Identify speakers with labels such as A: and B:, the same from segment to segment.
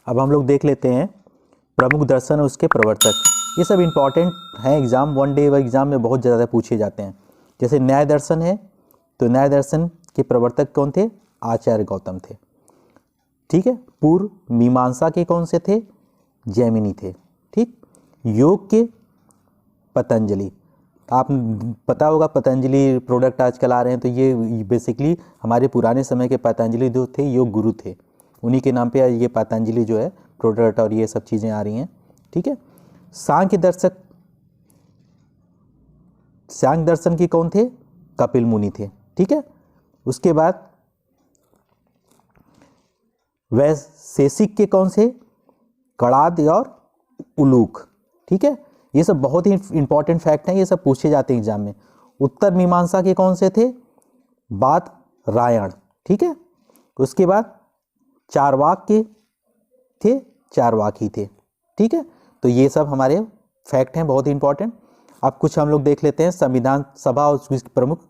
A: अब हम लोग देख लेते हैं प्रमुख दर्शन और उसके प्रवर्तक। ये सब इम्पॉर्टेंट हैं, एग्जाम वन डे एग्जाम में बहुत ज़्यादा पूछे जाते हैं। जैसे न्याय दर्शन है, तो न्याय दर्शन के प्रवर्तक कौन थे? आचार्य गौतम थे। ठीक है। पूर्व मीमांसा के कौन से थे? जैमिनी थे। ठीक। योग के पतंजलि, आप पता होगा पतंजलि प्रोडक्ट आजकल आ रहे हैं, तो ये बेसिकली हमारे पुराने समय के पतंजलि जो थे योग गुरु थे, उन्हीं के नाम पे ये पतंजलि जो है प्रोडक्ट और ये सब चीज़ें आ रही हैं। ठीक है। सांख्य दर्शन के कौन थे? कपिल मुनि थे। ठीक है। उसके बाद वैशेषिक के कौन से? कणाद और उलूक। ठीक है। ये सब बहुत ही इंपॉर्टेंट फैक्ट हैं, ये सब पूछे जाते हैं एग्जाम में। उत्तर मीमांसा के कौन से थे? बादरायण। ठीक है। उसके बाद चारवाक के थे, चारवाकी थे। ठीक है। तो ये सब हमारे फैक्ट हैं, बहुत ही इंपॉर्टेंट। अब कुछ हम लोग देख लेते हैं संविधान सभा और उसके प्रमुख।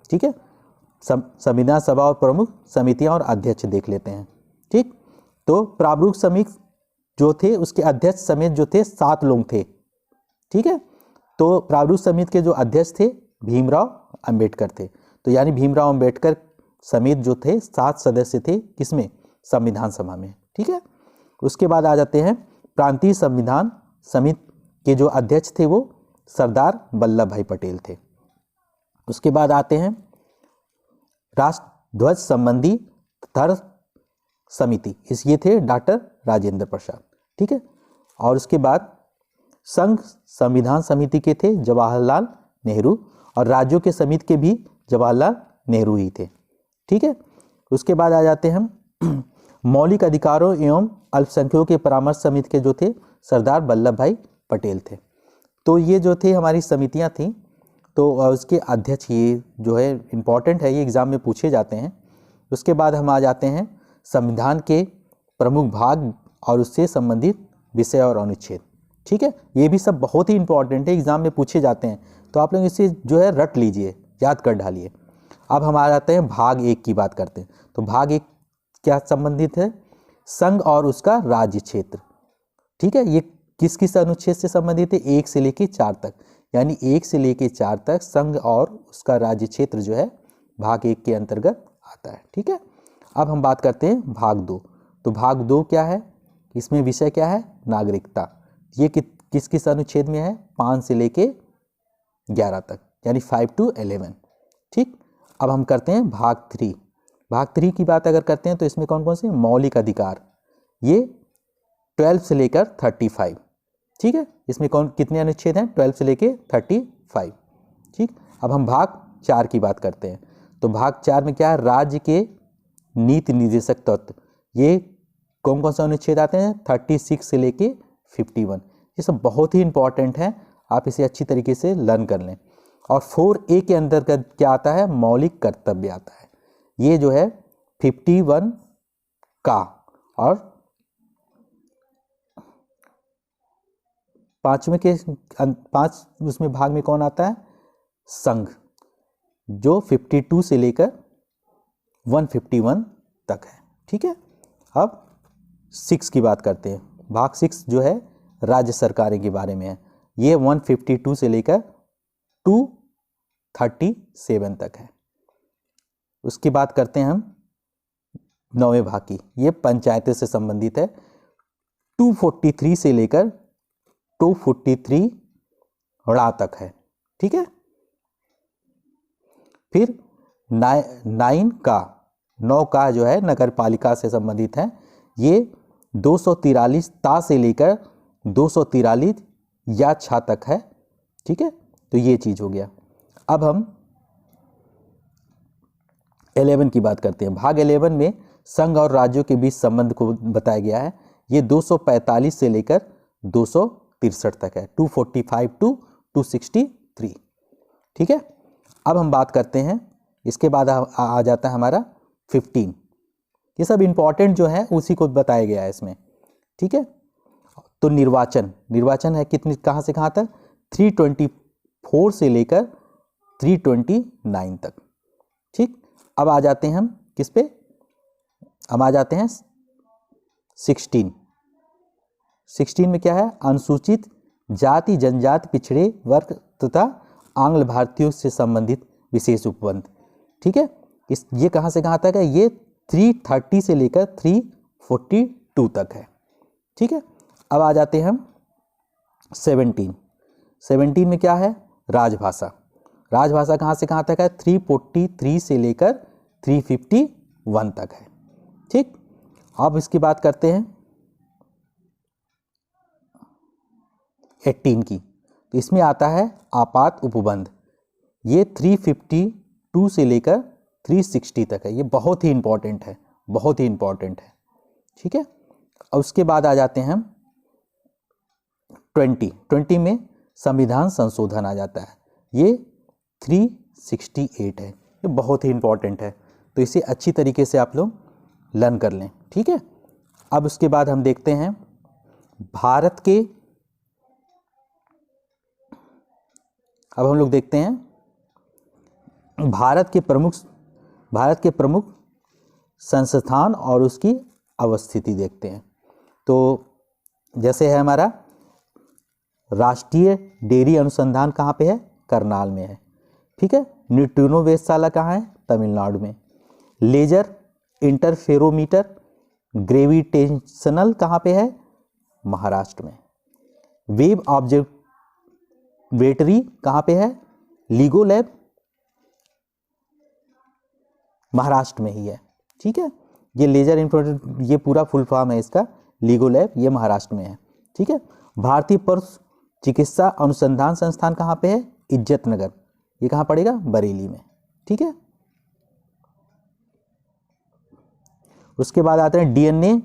A: ठीक है। संविधान सभा और प्रमुख समितियां और अध्यक्ष देख लेते हैं। ठीक। तो प्रारूप समिति जो थे उसके अध्यक्ष समेत जो थे 7 लोग थे। ठीक है। तो प्रारूप समिति के जो अध्यक्ष थे भीमराव अंबेडकर थे। तो यानी भीमराव अंबेडकर समेत जो थे 7 सदस्य थे, किसमें? संविधान सभा में। ठीक है। उसके बाद आ जाते हैं प्रांतीय संविधान समिति के जो अध्यक्ष थे वो सरदार वल्लभ भाई पटेल थे। उसके बाद आते हैं राष्ट्र ध्वज संबंधी तर्क समिति, ये थे डॉक्टर राजेंद्र प्रसाद। ठीक है। और उसके बाद संघ संविधान समिति के थे जवाहरलाल नेहरू, और राज्यों के समिति के भी जवाहरलाल नेहरू ही थे। ठीक है। उसके बाद आ जाते हैं मौलिक अधिकारों एवं अल्पसंख्यकों के परामर्श समिति के जो थे सरदार वल्लभ भाई पटेल थे। तो ये जो थे हमारी समितियां थीं, तो उसके अध्यक्ष ये जो है इम्पॉर्टेंट है, ये एग्जाम में पूछे जाते हैं। उसके बाद हम आ जाते हैं संविधान के प्रमुख भाग और उससे संबंधित विषय और अनुच्छेद। ठीक है। ये भी सब बहुत ही इंपॉर्टेंट है, एग्जाम में पूछे जाते हैं, तो आप लोग इसे जो है रट लीजिए, याद कर डालिए। अब हम आ जाते हैं भाग 1 की बात करते हैं। तो भाग 1 क्या संबंधित है? संघ और उसका राज्य क्षेत्र। ठीक है। ये किस किस अनुच्छेद से संबंधित है? 1 से लेके 4 तक, यानी 1 से लेके 4 तक संघ और उसका राज्य क्षेत्र जो है भाग 1 के अंतर्गत आता है। ठीक है। अब हम बात करते हैं भाग 2। तो भाग 2 क्या है? इसमें विषय क्या है? नागरिकता। ये किस किस अनुच्छेद में है? 5 से लेके 11 तक, यानी 5 to 11। ठीक। अब हम करते हैं भाग 3। भाग 3 की बात अगर करते हैं तो इसमें कौन कौन से? मौलिक अधिकार, ये 12 से लेकर 35। ठीक है। इसमें कितने अनुच्छेद हैं? 12 से लेके 35। ठीक। अब हम भाग 4 की बात करते हैं। तो भाग 4 में क्या है? राज्य के नीति निर्देशक तत्व, ये कौन कौन से अनुच्छेद आते हैं? 36 से लेके 51। ये सब बहुत ही इंपॉर्टेंट है, आप इसे अच्छी तरीके से लर्न कर लें। और 4A के अंतर्गत क्या आता है? मौलिक कर्तव्य आता है। ये जो है 51 का, और 5 उसमें भाग में कौन आता है? संघ, जो 52 से लेकर 151 तक है। ठीक है। अब 6 की बात करते हैं। भाग 6 जो है राज्य सरकारें के बारे में है। ये 152 से लेकर 237 तक है। उसकी बात करते हैं हम 9वें भाग की, ये पंचायतें से संबंधित है। 243 से लेकर 243 तक है। ठीक है। फिर 9 का जो है नगर पालिका से संबंधित है। ये 243 ता से लेकर 243 या छा तक है। ठीक है। तो ये चीज हो गया। अब हम 11 की बात करते हैं। भाग 11 में संघ और राज्यों के बीच संबंध को बताया गया है। ये 245 से लेकर 263 तक है, 245 to 263। ठीक है। अब हम बात करते हैं, इसके बाद आ जाता है हमारा 15। ये सब इंपॉर्टेंट जो है उसी को बताया गया है इसमें। ठीक है। तो निर्वाचन है कितनी, कहाँ से कहाँ तक? 324 से लेकर 329 तक। ठीक। अब आ जाते हैं हम किस पे? हम आ जाते हैं 16 में क्या है, अनुसूचित जाति जनजाति पिछड़े वर्ग तथा आंग्ल भारतीयों से संबंधित विशेष उपबंध। ठीक है, ये कहाँ से कहाँ तक है, ये 330 से लेकर 342 तक है। ठीक है, अब आ जाते हैं हम 17 में क्या है, राजभाषा। राजभाषा कहाँ से कहाँ तक है, 343 से लेकर 351 तक है। ठीक, अब इसकी बात करते हैं 18 की, तो इसमें आता है आपात उपबंध। ये 352 से लेकर 360 तक है। ये बहुत ही इंपॉर्टेंट है, बहुत ही इंपॉर्टेंट है। ठीक है, और उसके बाद आ जाते हैं हम 20 में संविधान संशोधन आ जाता है। ये 368 है। ये बहुत ही इंपॉर्टेंट है, तो इसे अच्छी तरीके से आप लोग लर्न कर लें। ठीक है, अब उसके बाद हम देखते हैं भारत के, अब हम लोग देखते हैं भारत के प्रमुख संस्थान और उसकी अवस्थिति देखते हैं। तो जैसे है हमारा राष्ट्रीय डेयरी अनुसंधान कहाँ पे है, करनाल में है। ठीक है, न्यूट्रिनो वेधशाला कहाँ है, तमिलनाडु में। लेजर इंटरफेरोमीटर ग्रेविटेशनल कहाँ पे है, महाराष्ट्र में। वेब ऑब्जर्वेटरी कहाँ पे है, लीगो लैब महाराष्ट्र में ही है। ठीक है, ये लेजर इंटरफेरोमीटर, ये पूरा फुल फॉर्म है इसका, लीगो लैब, ये महाराष्ट्र में है। ठीक है, भारतीय पशु चिकित्सा अनुसंधान संस्थान कहाँ पे है, इज्जतनगर, ये कहाँ पड़ेगा, बरेली में। ठीक है, उसके बाद आते हैं डीएनए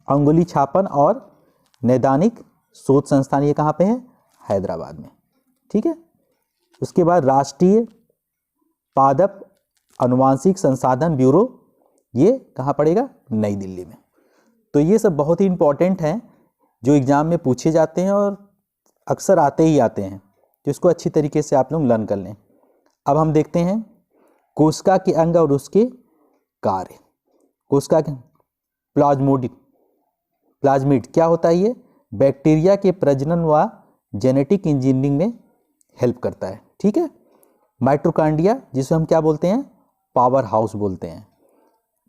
A: अंगुली छापन और नैदानिक शोध संस्थान, ये कहाँ पे है, हैदराबाद में। ठीक है, उसके बाद राष्ट्रीय पादप अनुवांशिक संसाधन ब्यूरो, ये कहाँ पड़ेगा, नई दिल्ली में। तो ये सब बहुत ही इंपॉर्टेंट हैं जो एग्जाम में पूछे जाते हैं और अक्सर आते ही आते हैं, तो इसको अच्छी तरीके से आप लोग लर्न कर लें। अब हम देखते हैं कोशिका के अंग और उसके कार्य। कोशिका के प्लाज्मिड क्या होता है, ये बैक्टीरिया के प्रजनन व जेनेटिक इंजीनियरिंग में हेल्प करता है। ठीक है, माइटोकॉन्ड्रिया जिसे हम क्या बोलते हैं, पावर हाउस बोलते हैं।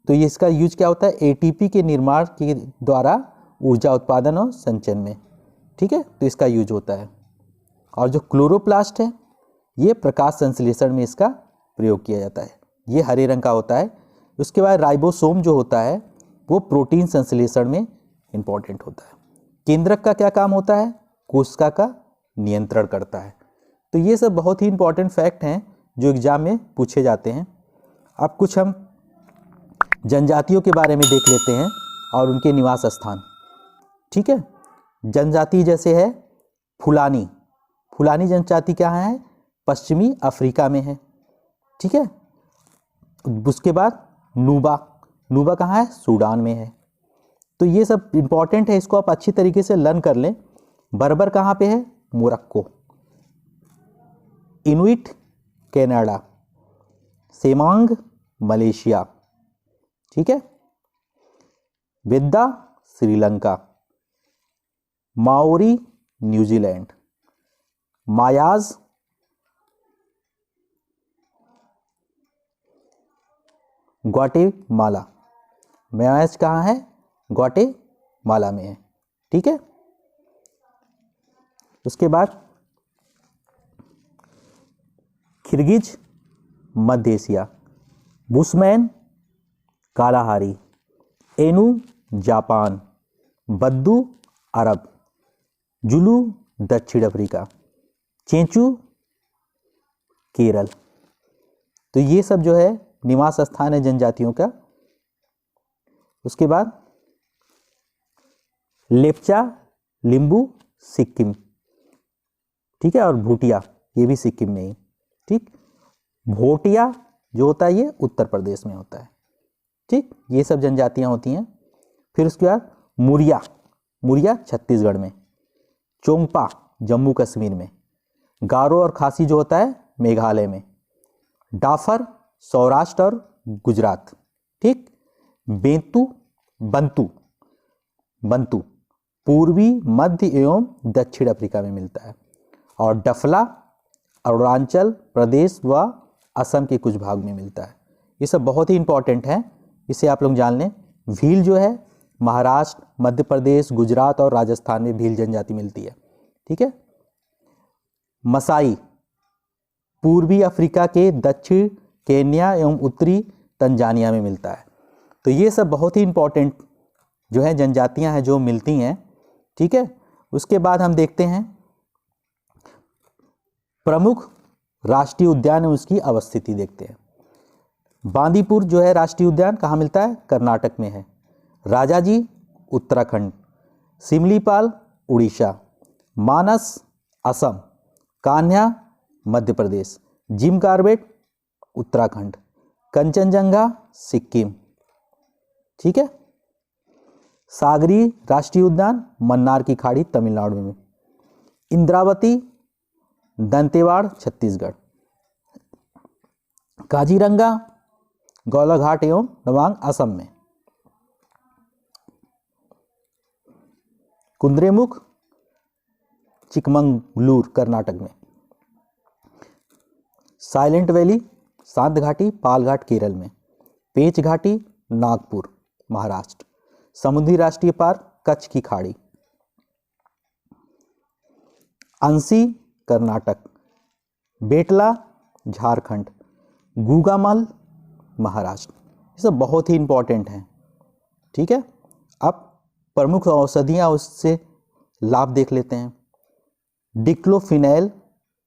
A: तो ये इसका यूज क्या होता है, एटीपी के निर्माण के द्वारा ऊर्जा उत्पादन और संचयन में। ठीक है, तो इसका यूज होता है। और जो क्लोरोप्लास्ट है, ये प्रकाश संश्लेषण में इसका प्रयोग किया जाता है, ये हरे रंग का होता है। उसके बाद राइबोसोम जो होता है वो प्रोटीन संश्लेषण में इंपॉर्टेंट होता है। केंद्रक का क्या काम होता है, कोशिका का नियंत्रण करता है। तो ये सब बहुत ही इंपॉर्टेंट फैक्ट हैं जो एग्जाम में पूछे जाते हैं। अब कुछ हम जनजातियों के बारे में देख लेते हैं और उनके निवास स्थान। ठीक है, जनजाति जैसे है फुलानी, फुलानी जनजाति क्या है, पश्चिमी अफ्रीका में है। ठीक है, उसके बाद नूबा, नूबा कहाँ है, सूडान में है। तो ये सब इंपॉर्टेंट है, इसको आप अच्छी तरीके से लर्न कर लें। बर्बर कहाँ पे है, Morocco. Inuit Canada, Semang Malaysia. ठीक है, Vedda Sri Lanka, Maori New Zealand, Mayas Guatemala. Mayas कहाँ है, ग्वाटेमाला में है। ठीक है, उसके बाद किर्गिज मध्य Asia, Bushman Kalahari, Ainu Japan, बद्दू अरब, जुलू दक्षिण अफ्रीका, चेंचू केरल। तो ये सब जो है निवास स्थान है जनजातियों का। उसके बाद लेप्चा लिंबू सिक्किम। ठीक है, और भूटिया ये भी सिक्किम में ही। ठीक, भोटिया जो होता है ये उत्तर प्रदेश में होता है। ठीक, ये सब जनजातियां होती हैं। फिर उसके बाद मुरिया, मुरिया छत्तीसगढ़ में, चोंगपा जम्मू कश्मीर में, गारो और खासी जो होता है मेघालय में, डाफर सौराष्ट्र और गुजरात। ठीक, बेंतु बंतु बंतु पूर्वी, मध्य एवं दक्षिण अफ्रीका में मिलता है। और डफला अरुणाचल प्रदेश व असम के कुछ भाग में मिलता है। ये सब बहुत ही इंपॉर्टेंट है, इसे आप लोग जान लें। भील जो है महाराष्ट्र, मध्य प्रदेश, गुजरात और राजस्थान में भील जनजाति मिलती है। ठीक है। मसाई पूर्वी अफ्रीका के दक्षिण केन्या एवं उत्तरी तंजानिया में मिलता है। तो ये सब बहुत ही इंपॉर्टेंट जो है जनजातियां हैं जो मिलती हैं। ठीक है। उसके बाद हम देखते हैं प्रमुख राष्ट्रीय उद्यान और उसकी अवस्थिति देखते हैं। बांदीपुर जो है राष्ट्रीय उद्यान कहाँ मिलता है? कर्नाटक में है। राजाजी उत्तराखंड, सिमलीपाल उड़ीसा, मानस असम, कान्हा मध्य प्रदेश, जिम कॉर्बेट उत्तराखंड, कंचनजंगा सिक्किम। ठीक है। सागरी राष्ट्रीय उद्यान मन्नार की खाड़ी तमिलनाडु में। इंद्रावती दंतेवाड़ छत्तीसगढ़। काजीरंगा गौलाघाट एवं तवांग असम में। कुद्रेमुख चिकमंगलूर कर्नाटक में। साइलेंट वैली शांत घाटी पालघाट केरल में। पेंच घाटी नागपुर महाराष्ट्र। समुद्री राष्ट्रीय पार्क कच्छ की खाड़ी। अंसी कर्नाटक, बेटला झारखंड, गूगामल महाराष्ट्र। ये सब बहुत ही इंपॉर्टेंट हैं। ठीक है। अब प्रमुख औषधियाँ उससे लाभ देख लेते हैं। डिक्लोफिनेल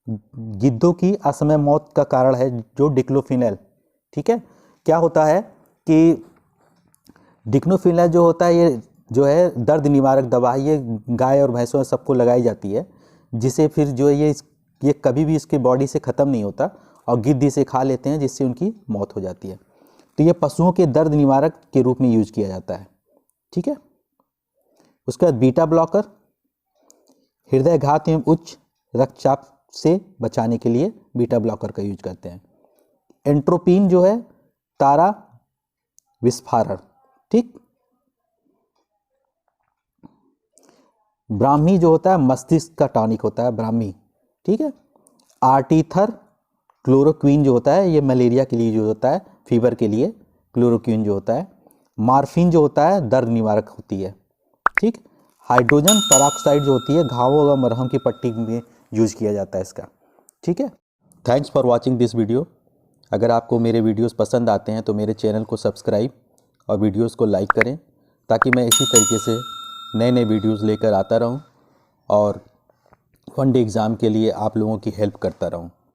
A: गिद्धों की असमय मौत का कारण है जो डिक्लोफिनेल। ठीक है। क्या होता है कि डिक्लोफिनेल जो होता है ये जो है दर्द निवारक दवा है, ये गाय और भैंसों सबको लगाई जाती है, जिसे फिर जो है ये कभी भी इसके बॉडी से ख़त्म नहीं होता और गिद्ध इसे खा लेते हैं जिससे उनकी मौत हो जाती है। तो ये पशुओं के दर्द निवारक के रूप में यूज किया जाता है। ठीक है। उसके बाद बीटा ब्लॉकर हृदय घात एवं उच्च रक्तचाप से बचाने के लिए बीटा ब्लॉकर का यूज करते हैं। एंट्रोपिन जो है तारा विस्फारण। ठीक। ब्राह्मी जो होता है मस्तिष्क का टॉनिक होता है ब्राह्मी। ठीक है। आर्टीथर क्लोरोक्विन जो होता है ये मलेरिया के लिए यूज होता है, फीवर के लिए क्लोरोक्विन जो होता है। मार्फिन जो होता है दर्द निवारक होती है। ठीक। हाइड्रोजन पेरोक्साइड जो होती है घावों व मरहम की पट्टी में यूज किया जाता है इसका। ठीक है। Thanks for watching this video. अगर आपको मेरे वीडियोस पसंद आते हैं तो मेरे चैनल को सब्सक्राइब और वीडियोस को लाइक करें ताकि मैं इसी तरीके से नए नए वीडियोस लेकर आता रहूं और वन डे एग्ज़ाम के लिए आप लोगों की हेल्प करता रहूं।